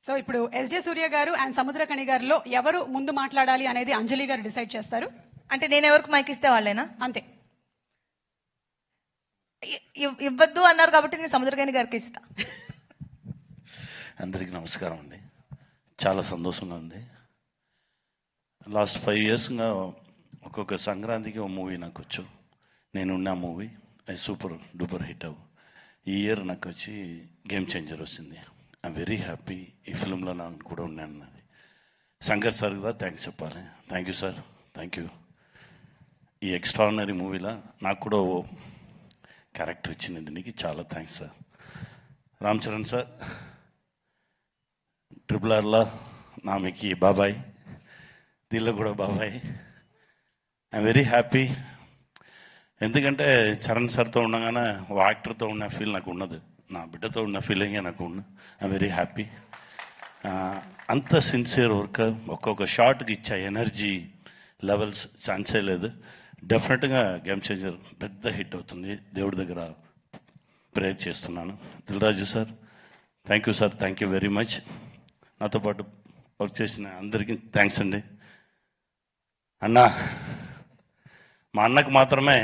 So ఇప్పుడు SJ సూర్య గారు and Samuthirakani గారిలో ఎవరు ముందు మాట్లాడాలి అనేది అంజలి గారు డిసైడ్ చేస్తారు. అంటే నేను ఎవరికి మైక్ ఇస్తే వాళ్ళేనా? అంతే. ఇవ్వద్దు అన్నారు కాబట్టి నేను సముద్రకణి గారికి ఇస్తా. అందరికీ నమస్కారం అండి. చాలా సంతోషంగా ఉంది. లాస్ట్ 5 yearsగా ఒక్కొక్క సంక్రాంతికి ఒక మూవీ నాకు వచ్చు. నేనున్న మూవీ అది సూపర్ డూపర్ హిట్ అవ్వు. ఈ ఇయర్ నాకు వచ్చి గేమ్ చేంజర్ వచ్చింది. I'm very happy. ఈ ఫిల్మ్లో నాకు కూడా ఉన్నాను. అది శంకర్ సార్ కూడా థ్యాంక్స్ చెప్పాలి. Thank you sir, thank you. ఈ ఎక్స్ట్రాడినరీ మూవీలో నాకు కూడా ఓ క్యారెక్టర్ ఇచ్చింది, దీనికి చాలా thanks sir. Ram Charan sir, RRRలో నామికి బాబాయ్, దీనిలో కూడా బాబాయ్. I'm very happy. ఎందుకంటే చరణ్ సార్తో ఉండగానే ఓ యాక్టర్తో ఉన్న ఫీల్ నాకు ఉన్నది, నా బిడ్డతో ఉన్న ఫీలింగే నాకు ఉన్న. I'm very happy. అంత సిన్సియర్ వర్క్, ఒక్కొక్క షాట్కి ఇచ్చే ఎనర్జీ లెవెల్స్ ఛాన్సే లేదు. డెఫినెట్గా గేమ్ చేంజర్ పెద్ద హిట్ అవుతుంది. దేవుడి దగ్గర ప్రేయర్ చేస్తున్నాను. Dil Raju sir, thank you sir, thank you very much. నాతో పాటు వర్క్ చేసిన అందరికీ థ్యాంక్స్ అండి. అన్నా, మా అన్నకు మాత్రమే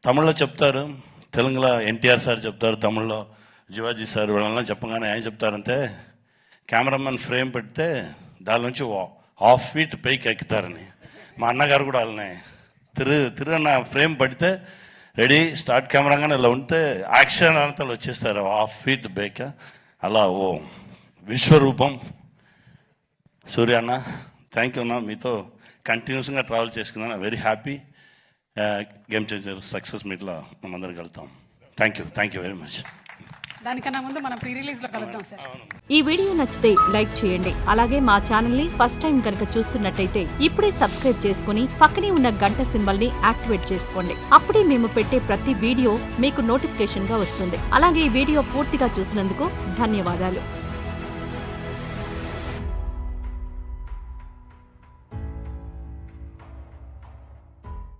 తమిళ్లో చెప్తారు, తెలుగులో ఎన్టీఆర్ సార్ చెప్తారు, తమిళ్లో శివాజీ సార్ వీళ్ళని చెప్పగానే ఏం చెప్తారంటే, కెమెరామెన్ ఫ్రేమ్ పెడితే దాని నుంచి 1/2 feet పైకి ఎక్కుతారని. మా అన్నగారు కూడా వాళ్ళనే తిరుగన్న ఫ్రేమ్ పడితే రెడీ స్టార్ట్ కెమెరాగానే ఇలా ఉంటే యాక్షన్ అంతలు వచ్చేస్తారు 1/2 feet పైకి. అలా ఓ విశ్వరూపం సూర్య అన్న. థ్యాంక్ యూ అన్న, మీతో కంటిన్యూస్గా ట్రావెల్ చేసుకున్నాను. Very happy. Game changer success మీట్లో మనందరం కలుద్దాం. Thank you very much. దానికన్నా ముందు మనం ప్రీ రిలీజ్ లో కలుద్దాం సార్. ఈ వీడియో నచ్చితే లైక్ చేయండి. అలాగే మా ఛానల్ ని ఫస్ట్ టైం కనుక చూస్తున్నట్టయితే ఇప్పుడే సబ్స్క్రైబ్ చేసుకుని పక్కనే ఉన్న గంట సింబల్ ని యాక్టివేట్ చేసుకోండి. అప్పుడే మేము పెట్టే ప్రతి వీడియో మీకు నోటిఫికేషన్ గా వస్తుంది. అలాగే ఈ వీడియో పూర్తిగా చూసినందుకు ధన్యవాదాలు.